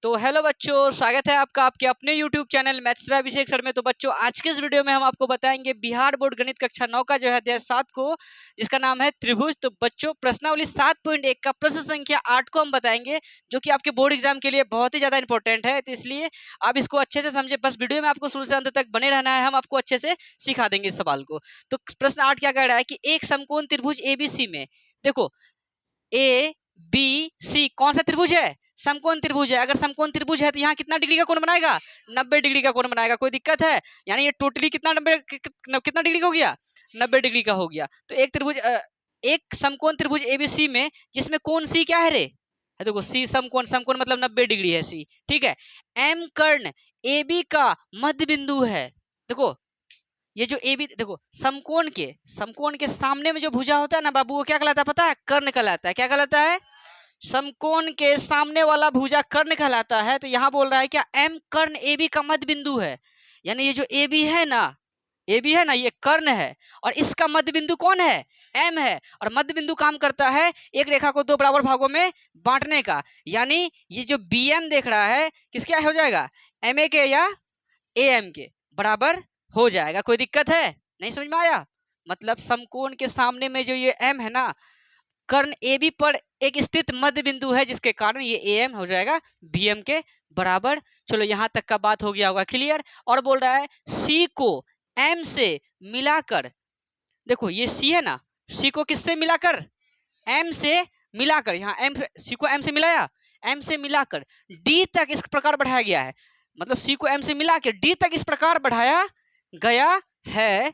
तो हेलो बच्चों, स्वागत है आपका आपके अपने YouTube channel maths by Abhishek sir में। तो बच्चों, आज के इस वीडियो में हम आपको बताएंगे बिहार बोर्ड गणित कक्षा 9 का जो है अध्याय 7 को, जिसका नाम है त्रिभुज। तो बच्चों, प्रश्नावली 7.1 का प्रश्न संख्या 8 को हम बताएंगे, जो कि आपके बोर्ड एग्जाम के लिए बहुत ही ज्यादा इंपॉर्टेंट है। तो इसलिए आप इसको अच्छे से समझे, बस वीडियो में आपको शुरू से अंत तक बने रहना है, हम आपको अच्छे से सिखा देंगे इस सवाल को। तो प्रश्न 8 क्या कह रहा है कि एक समकोण त्रिभुज एबीसी में, देखो ए बी सी कौन सा त्रिभुज है? समकोण त्रिभुज है। अगर समकोण त्रिभुज है तो यहाँ कितना डिग्री का कोण बनाएगा? 90 डिग्री का कोण बनाएगा। कोई दिक्कत है? यानी ये टोटली कितना 90 कितना डिग्री का हो गया? 90 डिग्री का हो गया। तो एक त्रिभुज एक समकोण त्रिभुज एबीसी में, जिसमें कोण सी क्या है रे? है, देखो सी समकोण, समकोण मतलब 90 डिग्री है सी, ठीक है। एम कर्ण ए बी का मध्य बिंदु है। देखो ये जो ए बी, देखो समकोण के सामने में जो भुजा होता है ना बाबू, वो क्या कहलाता है पता है? कर्ण कहलाता है। क्या कहलाता है? समकोण के सामने वाला भुजा कर्ण कहलाता है। तो यहाँ बोल रहा है क्या? एम कर्ण ए बी का मध्य बिंदु है। यानी ये जो ए बी है ना, ये कर्ण है, और इसका मध्य बिंदु कौन है? एम है। और मध्य बिंदु काम करता है एक रेखा को दो बराबर भागों में बांटने का। यानी ये जो बी एम देख रहा है, किसके हो जाएगा? एम ए के या ए एम के बराबर हो जाएगा। कोई दिक्कत है? नहीं समझ में आया? मतलब समकोण के सामने में जो ये एम है ना, कर्ण ए बी पर एक स्थित मध्य बिंदु है, जिसके कारण ये ए एम हो जाएगा बी एम के बराबर। चलो यहाँ तक का बात हो गया होगा क्लियर। और बोल रहा है सी को एम से मिलाकर, देखो ये सी है ना, सी को किससे मिलाकर? एम से मिलाकर। यहाँ एम सी को एम से मिलाया, एम से मिलाकर डी तक इस प्रकार बढ़ाया गया है। मतलब सी को एम से मिला के डी तक इस प्रकार बढ़ाया गया है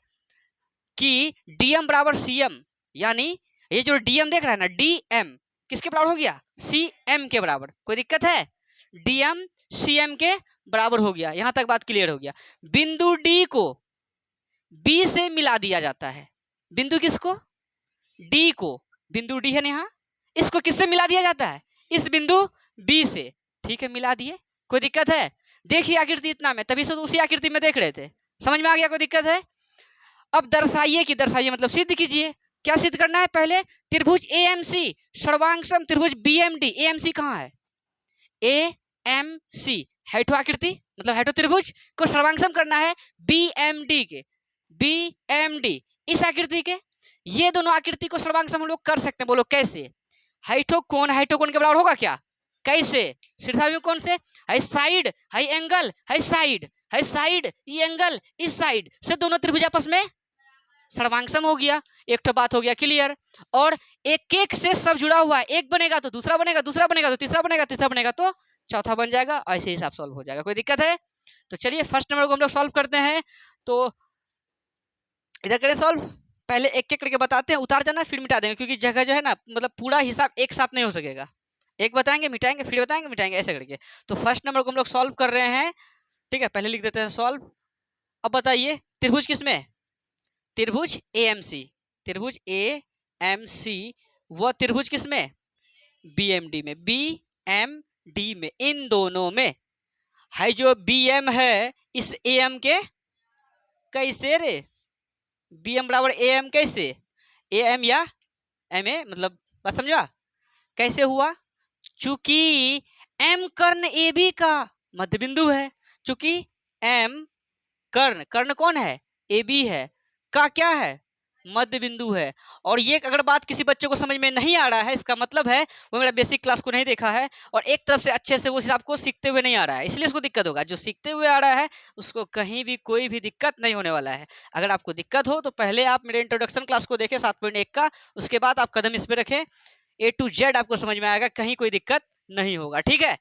कि डीएम बराबर सीएम। यानी ये जो डीएम देख रहा है ना, डीएम किसके बराबर हो गया? सीएम के बराबर। कोई दिक्कत है? डीएम सीएम के बराबर हो गया। यहां तक बात क्लियर हो गया। बिंदु डी को बी से मिला दिया जाता है। बिंदु किसको? डी को। बिंदु डी है ना यहाँ, इसको किससे मिला दिया जाता है? इस बिंदु बी से। ठीक है, मिला दिए। कोई दिक्कत है? देखिए आकृति इतना में, तभी से तो उसी आकृति में देख रहे थे। समझ में आ गया? कोई दिक्कत है? अब दर्शाइए कि दर्शाइए मतलब सिद्ध कीजिए। क्या सिद्ध करना है? पहले त्रिभुज एएमसी सर्वांगसम त्रिभुज बीएमडी। एएमसी कहाँ है? एएमसी हेठो आकृति, मतलब हेठो त्रिभुज को सर्वांगसम करना है बीएमडी के। बीएमडी इस आकृति के, ये दोनों आकृति को सर्वांगसम हम लोग कर सकते हैं। बोलो कैसे? हेठो कोण के बराबर होगा क्या? कैसे? शीर्षाभिमुख कोण से, है साइड, है एंगल, है साइड, है साइड, ये एंगल, इस साइड से दोनों त्रिभुज आपस में सर्वांगसम हो गया। एक तो बात हो गया क्लियर। और एक एक से सब जुड़ा हुआ है, एक बनेगा तो दूसरा बनेगा, दूसरा बनेगा तो तीसरा बनेगा, तीसरा बनेगा तो चौथा बन जाएगा। ऐसे हिसाब सॉल्व हो जाएगा। कोई दिक्कत है? तो चलिए फर्स्ट नंबर को हम लोग सॉल्व करते हैं। तो इधर करें सॉल्व। पहले एक एक करके बताते हैं, उतार जाना फिर मिटा देंगे, क्योंकि जगह जो है ना, मतलब पूरा हिसाब एक साथ नहीं हो सकेगा। एक बताएंगे मिटाएंगे, फिर बताएंगे मिटाएंगे, ऐसे करके। तो फर्स्ट नंबर को हम लोग सॉल्व कर रहे हैं, ठीक है। पहले लिख देते हैं सॉल्व। अब बताइए त्रिभुज किसमें? त्रिभुज एएमसी। त्रिभुज एएमसी वह त्रिभुज किसमें? बीएमडी में। बीएमडी में इन दोनों में है जो बीएम है, इस एएम के कैसे रे? बीएम बराबर एएम कैसे? एएम या एमए, मतलब बात समझा? कैसे हुआ? चूंकि एम कर्ण ए बी का मध्य बिंदु है। चूंकि एम कर्ण कौन है? ए बी है, का क्या है? मध्य बिंदु है। और ये अगर बात किसी बच्चे को समझ में नहीं आ रहा है, इसका मतलब है वो मेरा बेसिक क्लास को नहीं देखा है, और एक तरफ से अच्छे से उस हिसाब को सीखते हुए नहीं आ रहा है, इसलिए उसको दिक्कत होगा। जो सीखते हुए आ रहा है उसको कहीं भी कोई भी दिक्कत नहीं होने वाला है। अगर आपको दिक्कत हो तो पहले आप मेरे इंट्रोडक्शन क्लास को देखें 7.1 का, उसके बाद आप कदम इस पर रखें, ए टू जेड आपको समझ में आएगा, कहीं कोई दिक्कत नहीं होगा। ठीक है।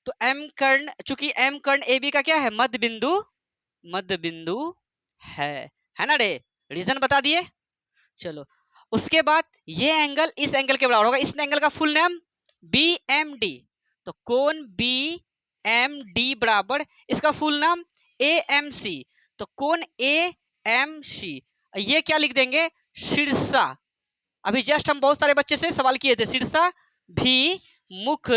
तो एम कर्ण, चूंकि एम कर्ण ए बी का क्या है? मध्य बिंदु है ना रे? रीजन बता दिए। चलो उसके बाद ये एंगल इस एंगल के बराबर होगा। इस एंगल का फुल नेम BMD। तो कोण BMD बराबर इसका फुल नाम AMC। तो कोण AMC ये क्या लिख देंगे? शीर्षा। अभी जस्ट हम बहुत सारे बच्चे से सवाल किए थे, शीर्षा भी मुख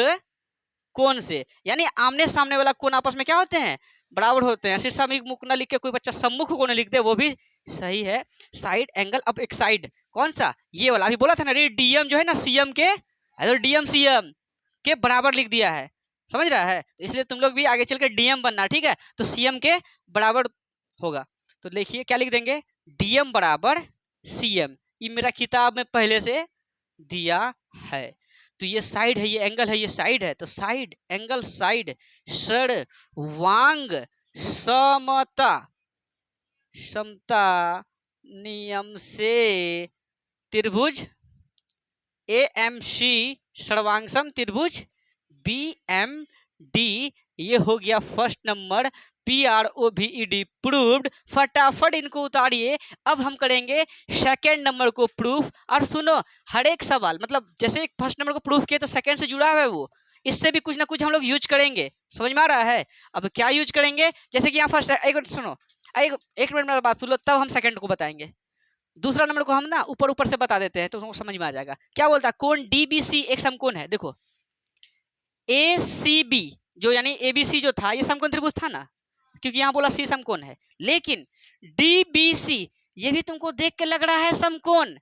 कोण से, यानी आमने सामने वाला कोण आपस में क्या होते हैं? बराबर होते हैं। शीर्षा भी मुख ना लिख के कोई बच्चा सम्मुख कोण लिख दे, वो भी सही है। साइड एंगल, अब एक साइड कौन सा? ये वाला। अभी बोला था ना रे, डीएम जो है ना सीएम के, डीएम सीएम के बराबर लिख दिया है। समझ रहा है? तो इसलिए तुम लोग भी आगे चल के डीएम बनना, ठीक है? तो सीएम के बराबर होगा। तो लिखिए क्या लिख देंगे, डीएम बराबर सीएम। ये मेरा किताब में पहले से दिया है। तो ये साइड है, ये एंगल है, ये साइड है, तो साइड एंगल साइड सर्वांग समता समता नियम से त्रिभुज AMC सर्वांगसम त्रिभुज BMD, ये हो गया फर्स्ट नंबर PROVED प्रूव्ड। फटाफट इनको उतारिए। अब हम करेंगे सेकेंड नंबर को प्रूफ। और सुनो, हर एक सवाल मतलब जैसे एक फर्स्ट नंबर को प्रूफ किए तो सेकेंड से जुड़ा हुआ है, वो इससे भी कुछ ना कुछ हम लोग यूज करेंगे। समझ में आ रहा है? अब क्या यूज करेंगे, जैसे कि यहाँ फर्स्ट, एक मिनट सुनो, एक मिनट मेरा बात सुन लो, तब हम सेकंड को बताएंगे। दूसरा नंबर को हम ना ऊपर ऊपर से बता देते हैं तो समझ में आ जाएगा। क्या बोलता है, कोण DBC एक समकोण है। देखो ACB जो यानी ABC जो था ये समकोण त्रिभुज था ना, क्योंकि यहाँ बोला C समकोण है। लेकिन DBC ये भी तुमको देख के लग रहा है समकोण,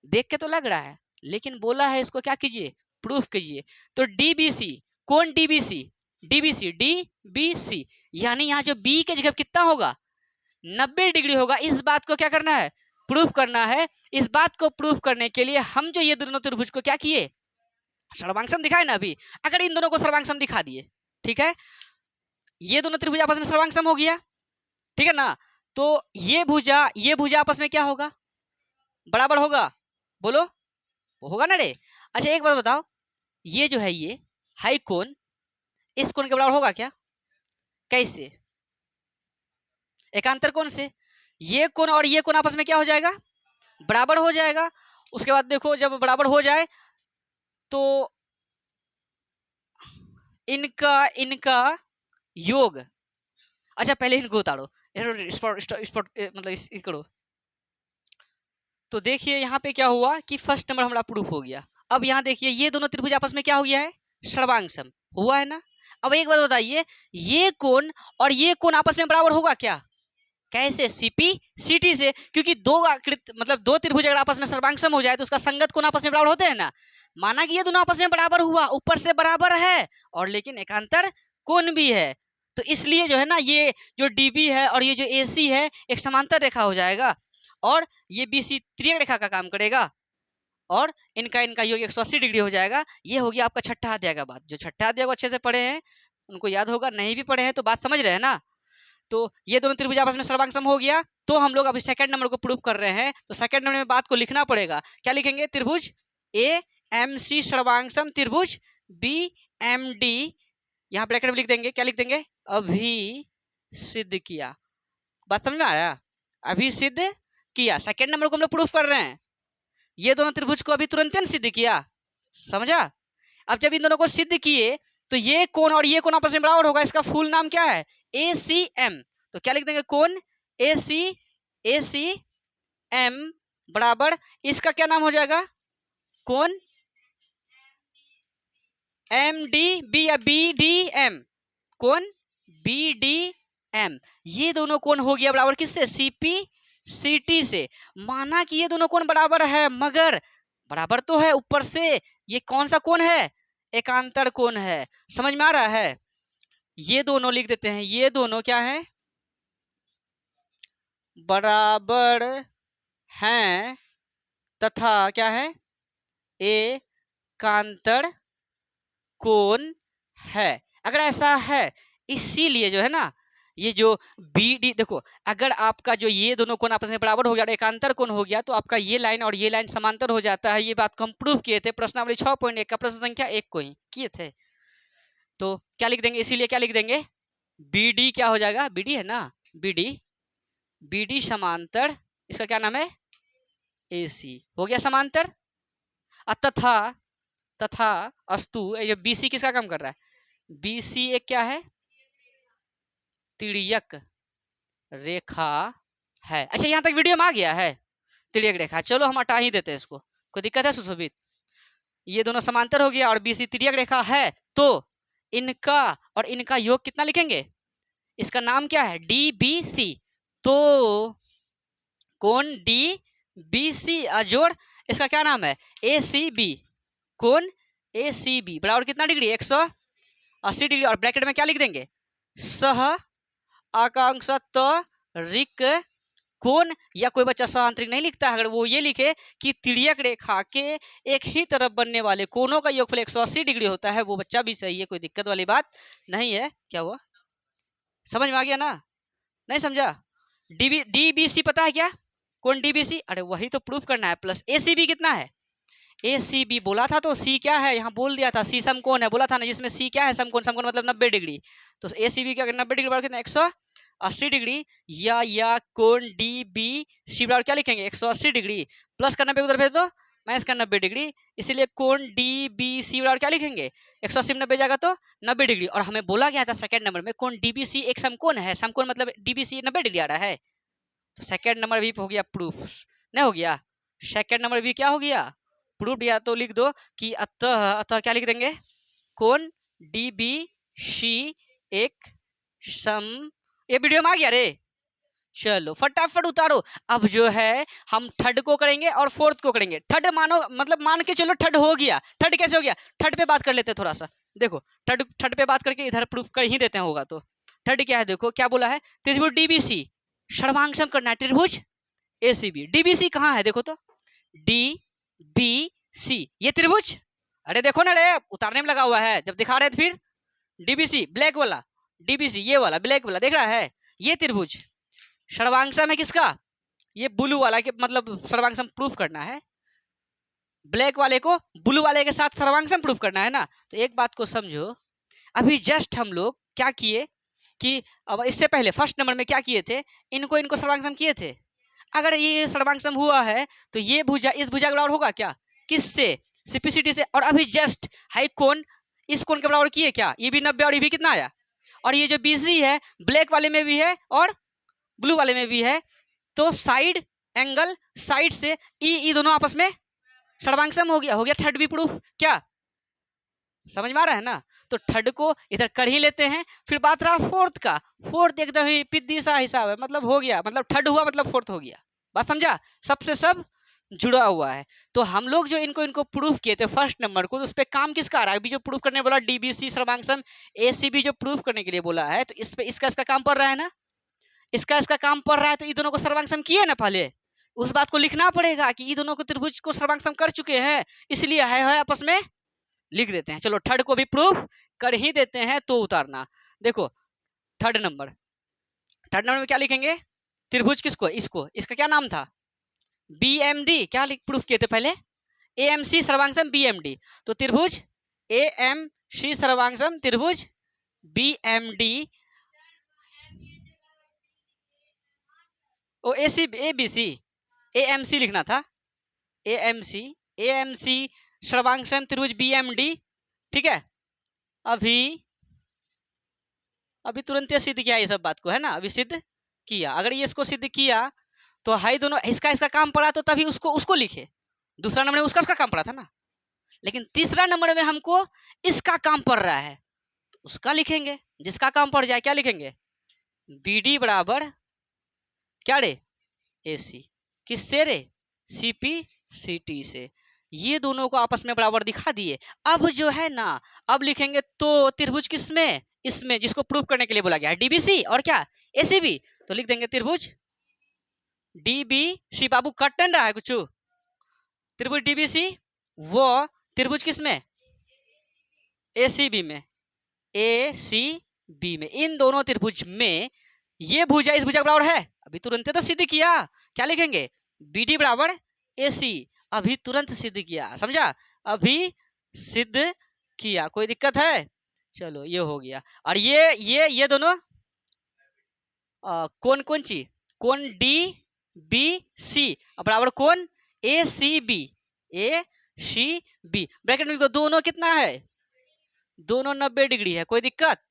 देख के तो लग रहा है, लेकिन बोला है इसको क्या कीजिए, प्रूफ कीजिए। तो DBC, कौन DBC, DBC यानी यहाँ जो B के जगह कितना होगा, 90 डिग्री होगा। इस बात को क्या करना है, प्रूफ करना है। इस बात को प्रूफ करने के लिए हम जो ये दोनों त्रिभुज को क्या किए, सर्वांगसम दिखाए ना अभी। अगर इन दोनों को सर्वांगसम दिखा दिए, ठीक है, ये दोनों त्रिभुज आपस में सर्वांगसम हो गया, ठीक है ना। तो ये भुजा आपस में क्या होगा, बराबर होगा। बोलो होगा ना रे। अच्छा एक बात बताओ, ये जो है ये हाई कोण इस कोण के बराबर होगा क्या, कैसे, एकांतर कोण से। ये कोण और ये कोण आपस में क्या हो जाएगा, बराबर हो जाएगा। उसके बाद देखो जब बराबर हो जाए तो इनका योग। अच्छा पहले इनको उतारो, मतलब इस करो। तो देखिए यहाँ पे क्या हुआ कि फर्स्ट नंबर हमारा प्रूफ हो गया। अब यहाँ देखिए ये दोनों त्रिभुज आपस में क्या हो गया है, सर्वांगसम हुआ है ना। अब एक बात बताइए, ये कोण और ये कोण आपस में बराबर होगा क्या, कैसे, CP CT से। क्योंकि दो त्रिभुज अगर आपस में सर्वांगसम हो जाए तो उसका संगत कोण आपस में बराबर होते हैं ना। माना कि ये दोनों आपस में बराबर हुआ, ऊपर से बराबर है और लेकिन एकांतर कोण भी है। तो इसलिए जो है ना, ये जो DB है और ये जो AC है एक समांतर रेखा हो जाएगा और ये BC त्रियक रेखा का काम करेगा और इनका योग 180 डिग्री हो जाएगा। ये हो गया आपका छठा अध्याय का बात। जो छठा अध्याय को अच्छे से पढ़े हैं उनको याद होगा, नहीं भी पढ़े हैं तो बात समझ रहे हैं ना। तो ये दोनों त्रिभुज आपस में सर्वांगसम हो गया। तो हम लोग अभी सेकंड नंबर को प्रूव कर रहे हैं। तो सेकंड नंबर में बात को लिखना पड़ेगा। क्या लिखेंगे, त्रिभुज AMC सर्वांगसम त्रिभुज BMD, यहाँ ब्रैकेट में लिख देंगे। क्या लिख देंगे, अभी सिद्ध किया। बात समझ में आया, अभी सिद्ध किया। सेकंड नंबर को हम लोग प्रूफ कर रहे हैं। ये दोनों त्रिभुज को अभी तुरंत सिद्ध किया, समझा। अब जब इन दोनों को सिद्ध किए तो ये कोण और ये कोण आपस में बराबर होगा। इसका फुल नाम क्या है, ACM। तो क्या लिख देंगे, कोण ACM बराबर इसका क्या नाम हो जाएगा, कोण MDB या BDM, कोण BDM। ये दोनों कोण हो गया बराबर किससे, CP CT से। माना कि ये दोनों कोण बराबर है, मगर बराबर तो है, ऊपर से ये कौन सा कोण है, एकांतर कोण है। समझ में आ रहा है। ये दोनों लिख देते हैं, ये दोनों क्या है, बराबर हैं तथा क्या है, एकांतर कोण है। अगर ऐसा है, इसीलिए जो है ना, ये जो BD देखो, अगर आपका जो ये दोनों कोण आपस में बराबर हो गया और एकांतर कोण हो गया तो आपका ये लाइन और ये लाइन समांतर हो जाता है। ये बात को हम प्रूव किए थे प्रश्नावली 6.1 का प्रश्न संख्या 1 को ही किए थे। तो क्या लिख देंगे, इसीलिए क्या लिख देंगे, BD क्या हो जाएगा, BD है ना, BD समांतर, इसका क्या नाम है, AC हो गया समांतर। तथा अस्तु, ये BC किसका काम कर रहा है, BC एक क्या है, तिर्यक रेखा है। अच्छा यहाँ तक वीडियो में आ गया है, तिर्यक रेखा। चलो हम हटा ही देते हैं इसको, कोई दिक्कत है सुशोभित। ये दोनों समांतर हो गया और BC तिर्यक रेखा है, तो इनका और इनका योग कितना लिखेंगे, इसका नाम क्या है, DBC। तो कोण DBC जोड़ इसका क्या नाम है, ACB, कोण ACB बराबर कितना डिग्री, 80 डिग्री, और ब्रैकेट में क्या लिख देंगे, सह आकांक्षांतरिक कोण, या कोई बच्चा सहांतरिक नहीं लिखता है, अगर वो ये लिखे कि तिर्यक रेखा के एक ही तरफ बनने वाले कोणों का योगफल 180 डिग्री होता है, वो बच्चा भी सही है, कोई दिक्कत वाली बात नहीं है। क्या हुआ, समझ में आ गया ना, नहीं समझा? डीबीसी पता है क्या, कौन डीबीसी, अरे वही तो प्रूफ करना है। प्लस एसीबी कितना है, एसीबी बोला था तो सी क्या है, यहाँ बोल दिया था सी समकोण है, बोला था ना, जिसमें सी क्या है, समकोण, समकोण मतलब 90 डिग्री, तो एसीबी क्या 90 डिग्री बराबर कितना 180 डिग्री, या कोण डी बी सी बराबर क्या लिखेंगे 180 डिग्री, प्लस का 90 उधर भेज दो, माइनस का 90 डिग्री, इसीलिए कोण डी बी सी बराबर क्या लिखेंगे 180 में 90 जाएगा तो 90 डिग्री। और हमें बोला गया था सेकंड नंबर में कोण डीबीसी एक समकोण है, समकोण मतलब डीबीसी 90 डिग्री आ रहा है, तो सेकंड नंबर भी हो गया प्रूफ, नहीं हो गया, सेकंड नंबर भी क्या हो गया प्रूफ। या तो लिख दो कि अतः क्या लिख देंगे, कोण डी बी सी एक सम, ये वीडियो में आ गया रे, चलो फटाफट उतारो। अब जो है हम थर्ड को करेंगे और फोर्थ को करेंगे। थर्ड मानो मतलब मान के चलो थर्ड हो गया, थर्ड कैसे हो गया, थर्ड पे बात कर लेते हैं थोड़ा सा, देखो थर्ड पे बात करके इधर प्रूफ कर ही देते हैं, होगा तो थर्ड क्या है, देखो क्या बोला है, त्रिभुज डीबीसी सर्वांगसम करना है, त्रिभुज एसीबी, डीबीसी कहाँ है देखो तो, डी बी सी ये त्रिभुज, अरे देखो ना रे उतारने में लगा हुआ है, जब दिखा रहे थे फिर डीबीसी ब्लैक वाला, डीबीसी ये वाला ब्लैक वाला देख रहा है, ये त्रिभुज सर्वांगसम है किसका, ये ब्लू वाला के मतलब सर्वांगसम प्रूफ करना है, ब्लैक वाले को ब्लू वाले के साथ सर्वांगसम प्रूफ करना है ना। तो एक बात को समझो, अभी जस्ट हम लोग क्या किए कि अब इससे पहले फर्स्ट नंबर में क्या किए थे, इनको सर्वांगसम किए थे, अगर ये सर्वांगसम हुआ है तो ये भुजा इस भुजा के बराबर होगा क्या, किससे, सिपिसिटी से, और अभी जस्ट हाई कोण इस कोण के बराबर किए क्या, ये भी 90 और ये भी कितना आया, और ये जो बीसी है ब्लैक वाले में भी है और ब्लू वाले में भी है, तो साइड एंगल साइड से ई दोनों आपस में सर्वांगसम हो गया थर्ड भी प्रूफ, क्या समझ में आ रहा है ना। तो थर्ड को इधर कर ही लेते हैं, फिर बात रहा फोर्थ का, फोर्थ एकदम ही पिद्दी सा हिसाब है, मतलब हो गया, मतलब थर्ड हुआ मतलब फोर्थ हो गया, बात समझा, सबसे सब जुड़ा हुआ है। तो हम लोग जो इनको प्रूफ किए थे फर्स्ट नंबर को, तो उस पर काम किसका आ रहा है, अभी जो प्रूफ करने बोला डीबीसी सर्वांगसम, एसीबी जो प्रूफ करने के लिए बोला है, तो इस पे इसका काम पड़ रहा है ना, इसका काम पड़ रहा है, तो ये दोनों को सर्वांगसम किए ना पहले, उस बात को लिखना पड़ेगा कि ये दोनों को त्रिभुज को सर्वांगसम कर चुके हैं, इसलिए है आपस में लिख देते हैं। चलो थर्ड को भी प्रूफ कर ही देते हैं, तो उतारना देखो थर्ड नंबर में क्या लिखेंगे, त्रिभुज किसको, इसका क्या नाम था, बीएमडी, क्या प्रूफ किए थे पहले, एएमसी सर्वांगसम बीएमडी, तो त्रिभुज एएमसी सर्वांगसम त्रिभुज बीएमडी, ओ एसी एबीसी, एएमसी लिखना था, एएमसी सर्वांगसम त्रिभुज बीएमडी, ठीक है। अभी तुरंत सिद्ध किया ये सब बात को, है ना, अभी सिद्ध किया, अगर ये इसको सिद्ध किया तो हाई दोनों इसका काम पड़ा, तो तभी उसको लिखे, दूसरा नंबर में उसका काम पड़ा था ना, लेकिन तीसरा नंबर में हमको इसका काम पड़ रहा है, तो उसका लिखेंगे, जिसका काम पड़ जाए क्या लिखेंगे, बीडी बराबर क्या रे एसी, किससे रे, सीपी सीटी से, ये दोनों को आपस में बराबर दिखा दिए। अब जो है ना, अब लिखेंगे तो त्रिभुज किसमें, इसमें जिसको प्रूफ करने के लिए बोला गया है डीबीसी और क्या एसीबी, तो लिख देंगे त्रिभुज डीबीसी, बाबू कट नहीं रहा है कुछ, त्रिभुज डीबीसी वो त्रिभुज किसमें एसीबी में, एसीबी में, इन दोनों त्रिभुज में ये भुजा इस भुजा बराबर है, अभी तुरंत तो सिद्ध किया, क्या लिखेंगे बीडी बराबर एसी, अभी तुरंत सिद्ध किया, समझा, अभी सिद्ध किया, कोई दिक्कत है, चलो ये हो गया। और ये दोनों कौन सी, कौन डी बी सी बराबर कौन ए सी बी, ब्रैकेट में लिख दो, दोनों कितना है, दोनों 90 डिग्री है, कोई दिक्कत,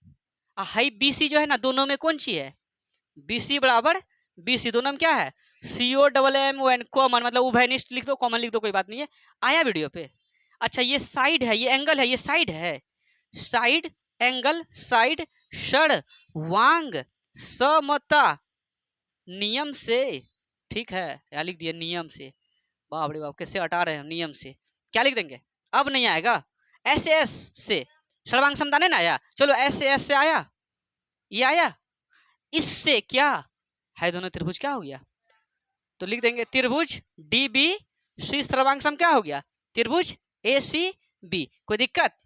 हाई बीसी जो है ना दोनों में कौन सी है, बीसी बराबर बीसी, दोनों में क्या है COMM कॉमन, मतलब उभयनिष्ठ लिख दो, कॉमन लिख दो, कोई बात नहीं है, आया वीडियो पे। अच्छा ये साइड है, ये एंगल है, ये साइड है, साइड एंगल साइड सर्वांग समता नियम से, ठीक है, या लिख दिया नियम से, बाप रे बाप कैसे हटा रहे हैं नियम से, क्या लिख देंगे, अब नहीं आएगा, एस से सर्वांग समता नहीं ना आया, चलो एस से आया, ये आया, इससे क्या है, दोनों त्रिभुज क्या हो गया, तो लिख देंगे त्रिभुज डी बी सी सर्वांग सम क्या हो गया, त्रिभुज ए सी बी। कोई दिक्कत?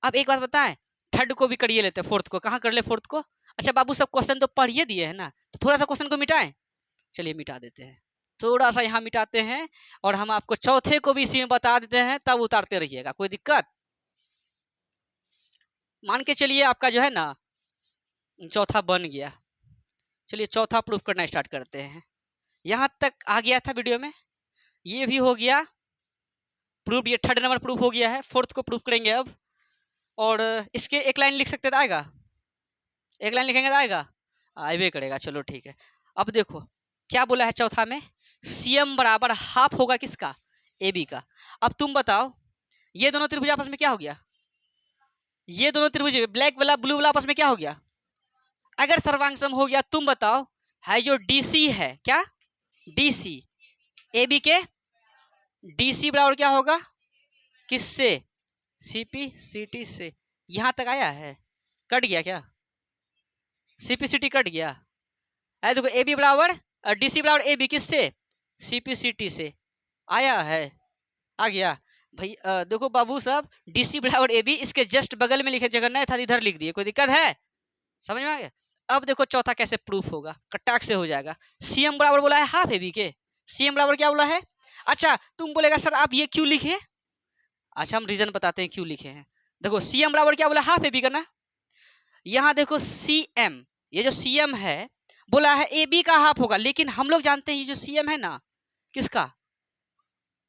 अब एक बात बताएं, थर्ड को भी करिए लेते हैं, फोर्थ को कहाँ कर ले, फोर्थ को। अच्छा बाबू सब क्वेश्चन तो पढ़िए दिए है ना, तो थोड़ा सा क्वेश्चन को मिटाएं, चलिए मिटा देते हैं, थोड़ा सा यहाँ मिटाते हैं और हम आपको चौथे को भी इसी में बता देते हैं, तब उतारते रहिएगा। कोई दिक्कत? मान के चलिए आपका जो है ना चौथा बन गया, चलिए चौथा प्रूफ करना स्टार्ट करते हैं। यहाँ तक आ गया था वीडियो में, ये भी हो गया प्रूफ, ये थर्ड नंबर प्रूफ हो गया है। फोर्थ को प्रूफ करेंगे अब, और इसके एक लाइन लिख सकते तो आएगा, एक लाइन लिखेंगे तो आएगा, आएबे करेगा। चलो ठीक है, अब देखो क्या बोला है चौथा में, सीएम बराबर हाफ होगा किसका, ए बी का। अब तुम बताओ ये दोनों त्रिभुज आपस में क्या हो गया, ये दोनों त्रिभुज ब्लैक वाला ब्लू वाला आपस में क्या हो गया, अगर सर्वांग सम हो गया, तुम बताओ है जो डीसी है, क्या डीसी ए बी के, डीसी बराबर क्या होगा किससे, सीपी सीटी से। यहां तक आया है, कट गया क्या, सीपी सीटी कट गया है, देखो ए बी बराबर डीसी बराबर ए बी किससे, सीपी सीटी से आया है, आ गया भाई। देखो बाबू साहब डीसी बराबर ए बी, इसके जस्ट बगल में लिखे जगह नहीं था इधर लिख दिए, कोई दिक्कत है, समझ में आ गया। अब देखो चौथा कैसे प्रूफ होगा, कटाक से हो जाएगा। सीएम बराबर बोला है हाफ ए बी के, सीएम बराबर क्या बोला है। अच्छा तुम बोलेगा सर आप ये क्यों लिखे, अच्छा हम रीजन बताते हैं क्यों लिखे हैं। देखो सीएम बराबर क्या बोला, हाफ ए बी का ना। यहाँ देखो सीएम, ये जो सीएम है बोला है ए बी का हाफ होगा, लेकिन हम लोग जानते हैं ये जो सीएम है ना किसका,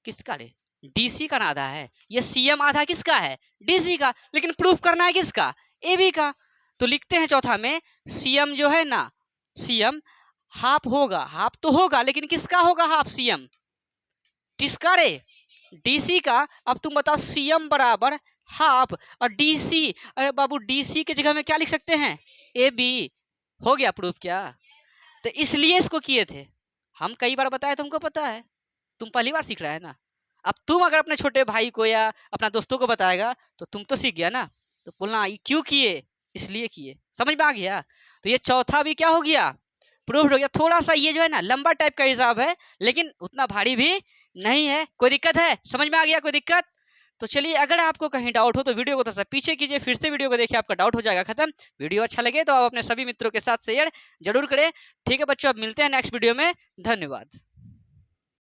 किसका रे, डीसी का ना आधा है, ये सीएम आधा किसका है, डीसी का, लेकिन प्रूफ करना है किसका, ए बी का। तो लिखते हैं चौथा में सीएम जो है ना, सीएम हाफ होगा, हाफ तो होगा लेकिन किसका होगा हाफ, सीएम किसका रे, डीसी का। अब तुम बताओ सीएम बराबर हाफ और डीसी, अरे बाबू डीसी के जगह में क्या लिख सकते हैं, ए बी। हो गया प्रूफ क्या, तो इसलिए इसको किए थे हम, कई बार बताया तुमको पता है, तुम पहली बार सीख रहा है ना। अब तुम अगर अपने छोटे भाई को या अपना दोस्तों को बताएगा तो तुम तो सीख गया ना, तो बोलना क्यों किए, इसलिए किए, समझ में आ गया। तो ये चौथा भी क्या हो गया, प्रूफ हो गया। थोड़ा सा ये जो है ना लंबा टाइप का हिसाब है, लेकिन उतना भारी भी नहीं है। कोई दिक्कत है, समझ में आ गया, कोई दिक्कत। तो चलिए अगर आपको कहीं डाउट हो तो वीडियो को थोड़ा सा पीछे कीजिए, फिर से वीडियो को देखिए, आपका डाउट हो जाएगा खत्म। वीडियो अच्छा लगे तो आप अपने सभी मित्रों के साथ शेयर जरूर करें। ठीक है बच्चों, अब मिलते हैं नेक्स्ट वीडियो में, धन्यवाद।